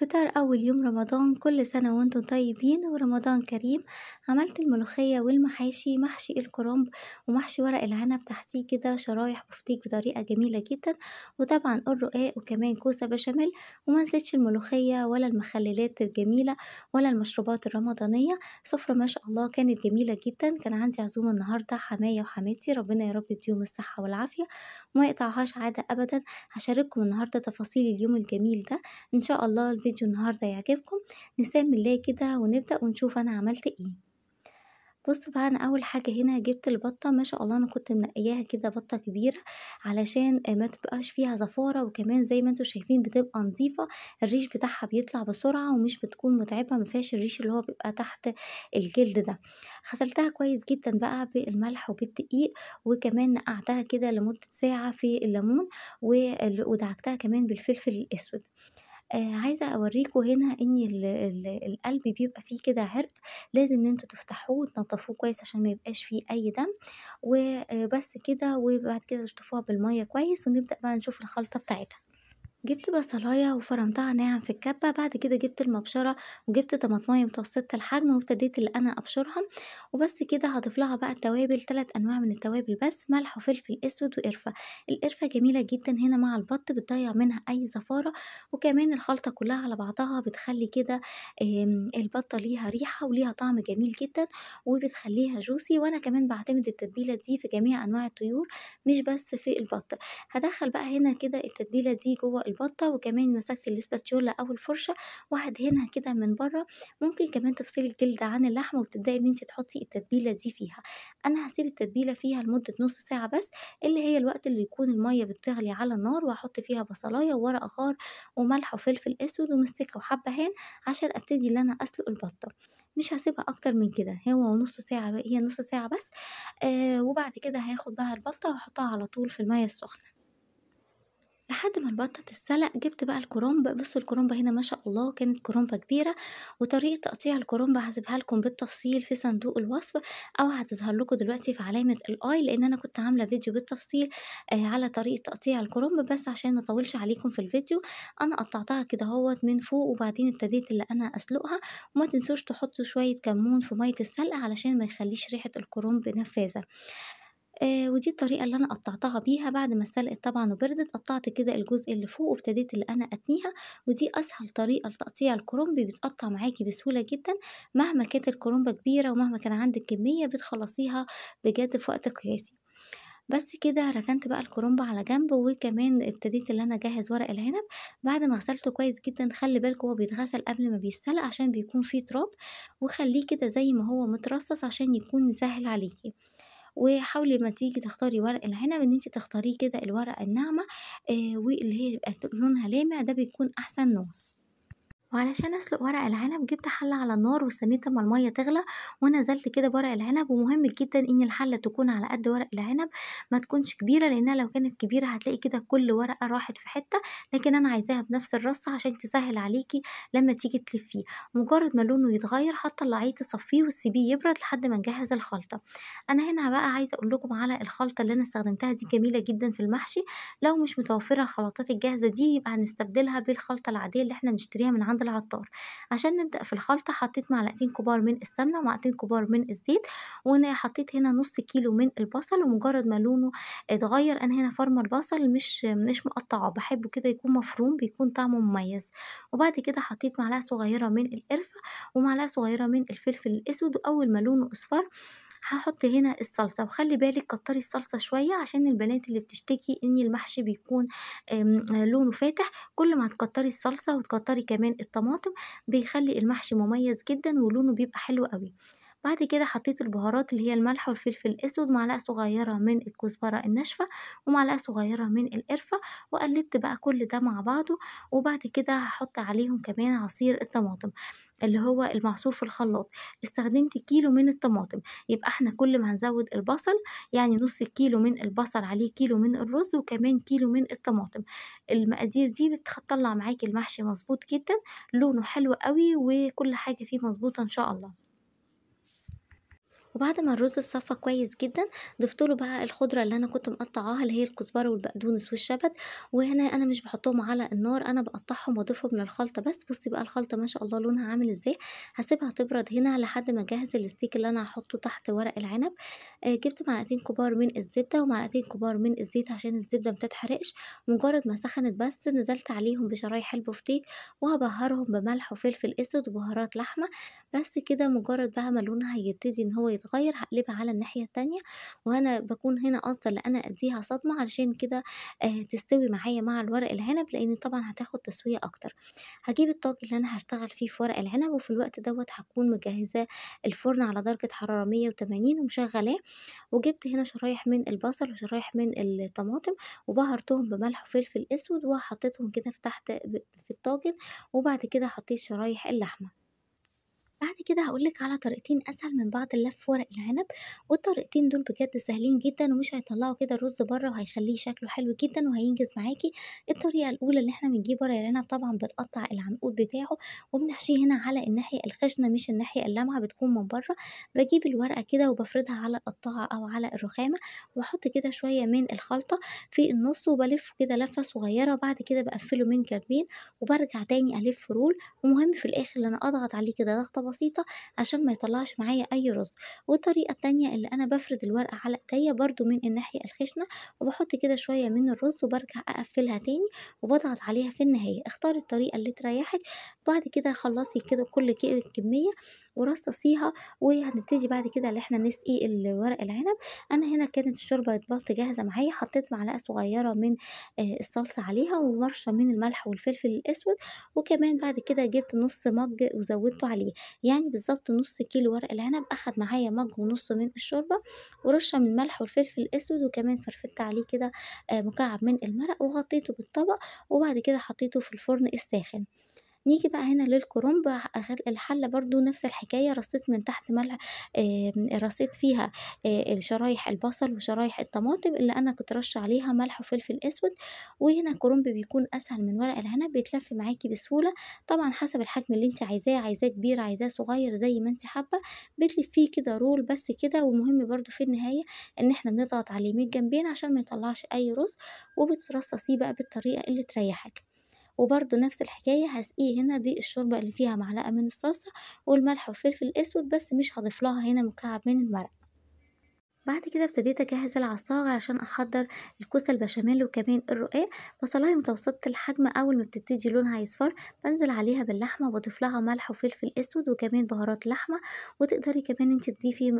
فطار أول يوم رمضان، كل سنة وانتم طيبين ورمضان كريم. عملت الملوخية والمحاشي، محشي الكرنب ومحشي ورق العنب تحتيه كده شرايح بفتيك بطريقة جميلة جدا، وطبعا الرقاق وكمان كوسة بشاميل. ومنسيتش الملوخية ولا المخللات الجميلة ولا المشروبات الرمضانية. سفرة ما شاء الله كانت جميلة جدا. كان عندي عزومة النهاردة، حماية وحماتي، ربنا يا رب يديهم الصحة والعافية وما يقطعهاش عادة أبدا. هشارككم النهاردة تفاصيل اليوم الجميل ده. إن شاء الله الفيديو النهاردة يعجبكم. نسمي الله كده ونبدأ ونشوف أنا عملت إيه. بصوا بقى، أنا أول حاجة هنا جبت البطة، ما شاء الله أنا كنت منقياها كده بطة كبيرة علشان ما تبقاش فيها زفارة، وكمان زي ما انتوا شايفين بتبقى نظيفة. الريش بتاعها بيطلع بسرعة ومش بتكون متعبة، مفيهاش الريش اللي هو بيبقى تحت الجلد ده. غسلتها كويس جدا بقى بالملح وبالدقيق، وكمان نقعتها كده لمدة ساعة في الليمون، ودعكتها كمان بالفلفل الأسود. عايزة أورّيكم هنا إن القلب بيبقى فيه كده عرق، لازم إن أنتم تفتحوه وتنضّفوه كويس عشان ما يبقاش فيه أي دم، وبس كده، وبعد كده تشطفوها بالمَيّة كويس، ونبدأ بقى نشوف الخلطة بتاعتها. جبت بصلاية وفرمتها ناعم في الكبة، بعد كده جبت المبشرة وجبت طماطماية متوسطة الحجم وابتديت اللي أنا أبشرها. وبس كده هضيف لها بقى التوابل، 3 أنواع من التوابل بس: ملح وفلفل أسود وقرفة. القرفة جميلة جدا هنا مع البط، بتضيع منها أي زفارة، وكمان الخلطة كلها على بعضها بتخلي كده البطة ليها ريحة وليها طعم جميل جدا، وبتخليها جوسي. وأنا كمان بعتمد التتبيلة دي في جميع أنواع الطيور، مش بس في البط. هادخّل بقى هنا كده التتبيلة دي جوّه البطة، وكمان مسكت الإسباتيولا أو الفرشة وهادهنها كده من برّه. ممكن كمان تفصلي الجلد عن اللحمة وتبدئي إن أنتِ تحطي التتبيلة دي فيها. أنا هاسيب التتبيلة فيها لمدة نُص ساعة بس، اللي هي الوقت اللي يكون المَيّة بتغلي على النار، وهاحط فيها بصلاية وورق غار وملح وفلفل أسود ومستكة وحبهان عشان أبتدي اللي أنا أسلق البطة. مش هاسيبها أكتر من كده، هو نُص ساعة هي نُص ساعة بس. وبعد كده هاخد بقى البطة وأحطها على طول في المَيّة السخنة لحد ما البطة تتسلق. جبت بقى الكرنب، بصوا الكرنبة هنا ما شاء الله كانت كرنبة كبيرة، وطريقة تقطيع الكرنبة هسيبها لكم بالتفصيل في صندوق الوصف، أو هتظهر لكم دلوقتي في علامة الآي، لأن أنا كنت عاملة فيديو بالتفصيل على طريقة تقطيع الكرنب. بس عشان ما اطولش عليكم في الفيديو، أنا قطعتها كده اهوت من فوق، وبعدين ابتديت اللي أنا أسلقها. وما تنسوش تحطوا شوية كمون في مية السلق علشان ما يخليش ريحة الكرنب نفاذة. ودي الطريقة اللي أنا قطّعتها بيها. بعد ما اتسلقت طبعًا وبردت، قطّعت كده الجزء اللي فوق وابتديت اللي أنا أتنيها. ودي أسهل طريقة لتقطيع الكرنب، بيتقطّع معاكِ بسهولة جدًا. مهما كانت الكرنبة كبيرة ومهما كان عندِك كمية بتخلّصيها بجد في وقت قياسي. بس كده ركنت بقى الكرنب على جنب، وكمان ابتديت اللي أنا أجهّز ورق العنب. بعد ما غسلته كويس جدًا، خلّي بالكم هو بيتغسل قبل ما بيتسلق عشان بيكون فيه تراب، وخلّيه كده زي ما هو مترصّص عشان يكون سهل عليكِ. وحاولي أمّا تيجي تختاري ورق العنب إن أنتِ تختاريه كده الورقة الناعمة، واللي هي يبقى لونها لامع، ده بيكون أحسن نوع. وعلشان أسلق ورق العنب جبت حلة على النار واستنيت أما المَيّة تغلى، ونزلت كده بورق العنب. ومهم جدًا إن الحلة تكون على قد ورق العنب، ما تكونش كبيرة، لأنها لو كانت كبيرة هتلاقي كده كل ورقة راحت في حتة. لكن أنا عايزاها بنفس الرصة عشان تسهل عليكِ لما تيجي تلفيه. مجرد ما لونه يتغير هتطلعيه تصفيه وتسيبيه يبرد لحد ما نجهز الخلطة. أنا هنا بقى عايزة أقول لكم على الخلطة اللي أنا استخدمتها، دي جميلة جدًا في المحشي. لو مش متوفرة الخلطات الجاهزة دي، يبقى هنستبدلها بالخلطة العادية اللي إحنا بنشتريها من عند العطار. عشان نبدأ في الخلطة حطيت معلقتين كبار من السمنة ومعلقتين كبار من الزيت، وأنا حطيت هنا نص كيلو من البصل. ومجرد ما لونه اتغير، أنا هنا فارمة البصل مش مقطعة، باحبه كده يكون مفروم، بيكون طعمه مميز. وبعد كده حطيت معلقة صغيرة من القرفة ومعلقة صغيرة من الفلفل الأسود، وأول ما لونه اصفر هاحط هنا الصلصة. وخلّي بالِك كتّري الصلصة شوية عشان البنات اللي بتشتكي إن المحشي بيكون لونه فاتح. كل ما هتكتّري الصلصة وتكتّري كمان الطماطم، بيخلّي المحشي مميز جدًا ولونه بيبقى حلو أوي. بعد كده حطيت البهارات اللي هي الملح والفلفل الأسود، معلقة صغيرة من الكزبرة الناشفة ومعلقة صغيرة من القرفة، وقلّبت بقى كل ده مع بعضه. وبعد كده هاحط عليهم كمان عصير الطماطم، اللي هو المعصور في الخلاط. استخدمت كيلو من الطماطم، يبقى إحنا كل ما هنزوّد البصل، يعني نُص كيلو من البصل عليه كيلو من الرز وكمان كيلو من الطماطم. المقادير دي تطلّع معاكِ المحشي مضبوط جدًا، لونه حلو أوي، وكل حاجة فيه مضبوطة إن شاء الله. وبعد ما الرز اتصفى كويس جدًا، ضِفت له بقى الخضرة اللي أنا كنت مقطّعاها اللي هي الكزبرة والبقدونس والشبت، وهنا أنا مش باحطّهم على النار، أنا باقطّعهم واضيفهم للخلطة بس. بُصّي بقى الخلطة ما شاء الله لونها عامل إزاي، هاسيبها تبرد هنا لحد ما أجهّز الsteak اللي أنا هاحطّه تحت ورق العنب. جِبت معلقتين كبار من الزبدة ومعلقتين كبار من الزيت عشان الزبدة ما تتحرقش، مجرّد ما سخنت بس نزلت عليهم بشرايح البفتيك وهابهّرهم بملح وفلفل أسود وبهارات لحمة. بس كده مجرّد بقى ما لونها هيبتدي إن هو يتغيّر هاقلبها على الناحية التانية، وأنا باكون هنا قاصدة إن أنا أدّيها صدمة علشان كده تستوي معايا مع الورق العنب، لإن طبعًا هتاخد تسوية أكتر. هاجيب الطاجن اللي أنا هاشتغل فيه في ورق العنب، وفي الوقت دوّة هاكون مجهّزاه الفرن على درجة حرارة 180 ومشغّلاه، وجِبت هنا شرايح من البصل وشرايح من الطماطم وبهرتهم بملح وفلفل أسود وحطيتهم كده في الطاجن، وبعد كده حطيت شرايح اللحمة. بعد كده هاقول لِك على طريقتين أسهل من بعض للف ورق العنب، والطريقتين دول بجد سهلين جدًا ومش هيطلّعوا كده الرز برّه وهيخلّيه شكله حلو جدًا وهينجز معاكِ. الطريقة الأولى اللي إحنا بنجيب ورق العنب طبعًا بنقطّع العنقود بتاعه وبنحشيه هنا على الناحية الخشنة مش الناحية اللامعة بتكون من برّه. باجيب الورقة كده وبافردها على القطّاعة أو على الرخامة وأحط كده شوية من الخلطة في النُص وبالِفّه كده لفة صغيرة، وبعد كده باقفّله من جنبين وبارجع تاني ألِف رول. ومهم في الآخر إن أنا أضغط عليه كده ضغطة بسيطة عشان ما يطلّعش معايا أي رز. والطريقة التانية اللي أنا بافرد الورقة على إيديّا برضه من الناحية الخشنة، وباحط كده شوية من الرز وبارجع أقفّلها تاني وباضغط عليها في النهاية. اختاري الطريقة اللي تريّحِك، بعد كده خلّصي كده كل كمية ورصّصيها، وهنبتدي بعد كده اللي إحنا نسقي ورق العنب. أنا هنا كانت الشوربة اتبسط جاهزة معايا، حطيت معلقة صغيرة من الصلصة عليها ورشة من الملح والفلفل الأسود، وكمان بعد كده جِبت نُص مَج وزوّدته عليه، يعني بالضبط نُص كيلو ورق العنب أخد معايا مَج ونُص من الشوربة ورشة من الملح والفلفل الأسود، وكمان فرفدت عليه كده مكعب من المرق وغطيته بالطبق، وبعد كده حطيته في الفرن الساخن. نيجي بقى هنا للكرنب الحلة برضه نفس الحكاية، رصيت من تحت ملح رصيت فيها شرايح البصل وشرايح الطماطم اللي أنا كنت راشة عليها ملح وفلفل أسود. وهنا الكرنب بيكون أسهل من ورق العنب، بيتلف معاكِ بسهولة، طبعًا حسب الحجم اللي أنتِ عايزاه، عايزاه كبير عايزاه صغير زي ما أنتِ حابة، بتلفيه كده رول بس كده. والمهم برضه في النهاية إن إحنا بنضغط عليه من الجنبين عشان ما يطلّعش أي رز، وبترصصيه بقى بالطريقة اللي تريحك. وبرضه نفس الحكاية هاسقيه هنا بالشوربة اللي فيها معلقة من الصلصة والملح والفلفل الأسود، بس مش هاضيف لها هنا مكعب من المرق. بعد كده ابتديت أجهّز العصاج علشان أحضّر الكوسة البشاميل وكمان الرقاق. بصلاية متوسطة الحجم أول ما بتبتدي لونها يصفر بانزل عليها باللحمة وباضيف لها ملح وفلفل أسود وكمان بهارات لحمة، وتقدري كمان أنتِ تضيفي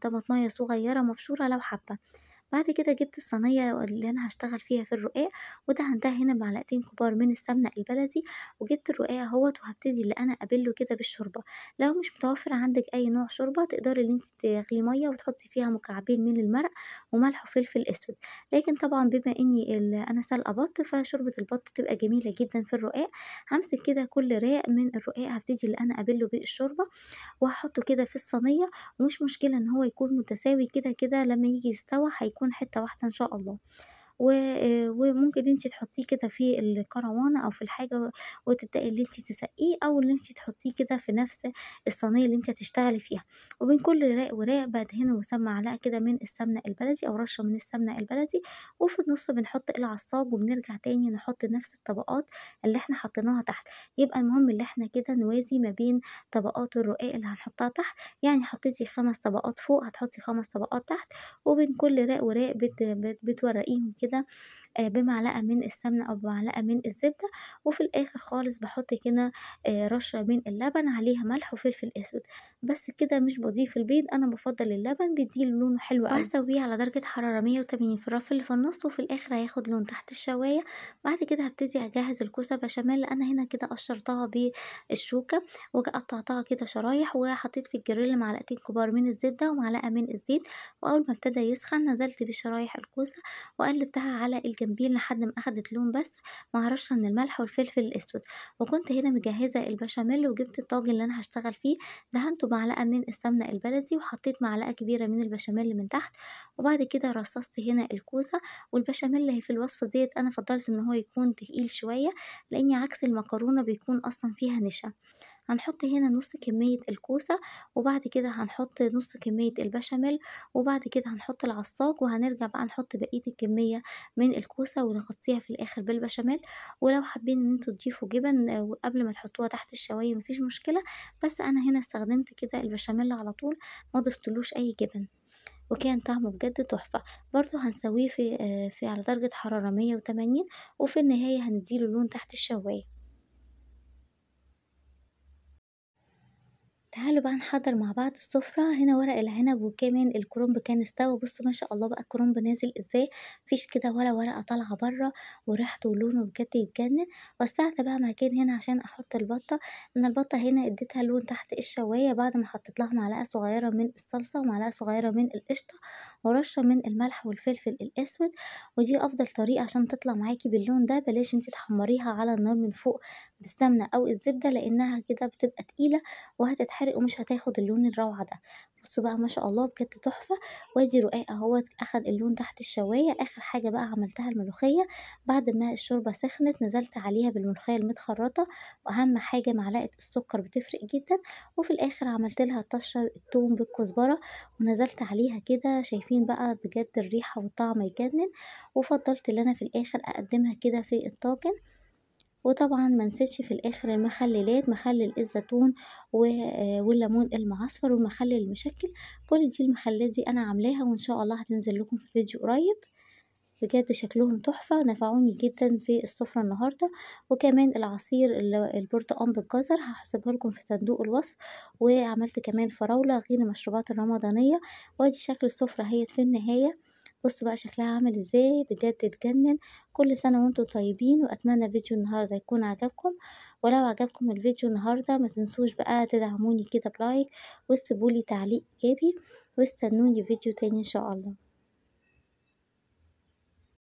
طماطماية صغيرة مبشورة لو حابة. بعد كده جبت الصينية اللي أنا هاشتغل فيها في الرقاق ودهنتها هنا بمعلقتين كبار من السمنة البلدي، وجبت الرقاق أهوّة وهابتدي اللي أنا أبِلّه كده بالشوربة. لو مش متوفر عندِك أي نوع شوربة تقدري اللي أنتِ تغلي مَيّة وتحطي فيها مكعبين من المرق وملح وفلفل أسود، لكن طبعًا بما إني أنا سالقة بَط فشوربة البَط تبقى جميلة جدًا في الرقاق. هامسك كده كل راق من الرقاق هابتدي اللي أنا أبِلّه بالشوربة وهاحطه كده في الصينية، ومش مشكلة إن هو يكون متساوي كده لمّا ييجي يستوى هيكون حتّة واحدة إن شاء الله. وممكن أنتِ تحطيه كده في الكروانة أو في الحاجة وتبدئي اللي أنتِ تسقّيه، أو اللي أنتِ تحطيه كده في نفس الصينية اللي أنتِ هتشتغلي فيها. وبين كل راق وراق بادهنه معلقة كده من السمنة البلدي أو رشة من السمنة البلدي، وفي النُص بنحط العصاج وبنرجع تاني نحط نفس الطبقات اللي إحنا حطيناها تحت. يبقى المهم اللي إحنا كده نوازي ما بين طبقات الرقاق اللي هنحطها تحت، يعني حطيتِ 5 طبقات فوق هتحطي 5 طبقات تحت، وبين كل راق وراق بتورقيهم كده بمعلقة من السمنة أو بمعلقة من الزبدة. وفي الآخر خالص باحط كده رشة من اللبن عليها ملح وفلفل أسود، بس كده مش باضيف البيض، أنا بافضّل اللبن بيدّي له لونه حلو أوي. وهاسويه على درجة حرارة 180 في الرف اللي في النُص، وفي الآخر هياخد لون تحت الشواية. بعد كده هابتدي أجهّز الكوسة بشاميل، أنا هنا كده قشّرتها بالشوكة قطّعتها كده شرايح وحطيت في الجريل معلقتين كبار من الزبدة ومعلقة من الزيت، وأول ما ابتدى يسخن نزلت بشرايح الكوسة وقلّبتها على الجنبين لحد ما أخدت لون بس مع رشة من الملح والفلفل الأسود. وكنت هنا مجهّزة البشاميل وجبت الطاجن اللي أنا هاشتغل فيه، دهنته معلقة من السمنة البلدي وحطيت معلقة كبيرة من البشاميل من تحت، وبعد كده رصّصت هنا الكوسة. والبشاميل في الوصفة ديّة أنا فضّلت إن هو يكون تقيل شوية، لإني عكس المكرونة بيكون أصلًا فيها نشا. هنحط هنا نُص كمية الكوسة، وبعد كده هنحط نُص كمية البشاميل، وبعد كده هنحط العصاج، وهنرجع بقى نحط بقية الكمية من الكوسة ونغطيها في الآخر بالبشاميل، ولو حابين إن أنتم تضيفوا جبن وقبل ما تحطوها تحت الشواية ما فيش مشكلة، بس أنا هنا استخدمت كده البشاميل على طول ما ضفتلوش أي جبن. وكان طعمه بجد تحفة. برضه هنسويه في على درجة حرارة 180، وفي النهاية هندّي له لون تحت الشواية. تعالوا بقى نحضّر مع بعض السفرة، هنا ورق العنب وكمان الكرنب كان استوى، بُصّوا ما شاء الله بقى الكرنب نازل إزاي، ما فيش كده ولا ورقة طالعة برّه، وريحته ولونه بجد يتجنن. وسّعت بقى مكان هنا عشان أحط البطة، أنا البطة هنا اديتها لون تحت الشواية بعد ما حطيت لها معلقة صغيرة من الصلصة ومعلقة صغيرة من القشطة ورشة من الملح والفلفل الأسود، ودي أفضل طريقة عشان تطلع معاكِ باللون ده، بلاش أنتِ تحمّريها على النار من فوق بالسمنة أو الزبدة لإنها كده بتبقى تقيلة وهتتحرق ومش هتاخد اللون الروعة ده. بُصّوا بقى ما شاء الله بجد تحفة، وادي رقاق أهوّة أخد اللون تحت الشواية. آخر حاجة بقى عملتها الملوخية، بعد ما الشوربة سخنت نزلت عليها بالملوخية المتخرطة، وأهم حاجة معلقة السكر بتفرق جدًا، وفي الآخر عملت لها طشة التوم بالكزبرة ونزلت عليها كده، شايفين بقى بجد الريحة والطعم يجنن، وفضّلت اللي أنا في الآخر أقدّمها كده في الطاجن. وطبعًا ما نسيتش في الآخر المخلّلات، مخلّل الزيتون والليمون المعصفر والمخلّل المشكّل، كل دي المخلّلات دي أنا عاملاها وإن شاء الله هتنزل لكم في فيديو قريب، بجد شكلهم تحفة ونفعوني جدًا في السفرة النهارده. وكمان العصير البرتقان بالجزر هاحسبه لكم في صندوق الوصف، وعملت كمان فراولة غير المشروبات الرمضانية، وأدي شكل السفرة أهيّة في النهاية. بصوا بقى شكلها عامل ازاي، بجد تجنن. كل سنة وانتم طيبين، وأتمنى فيديو النهاردة يكون عجبكم، ولو عجبكم الفيديو النهاردة ما تنسوش بقى تدعموني كده بلايك وتسيبولي تعليق إيجابي، واستنوني فيديو تاني إن شاء الله.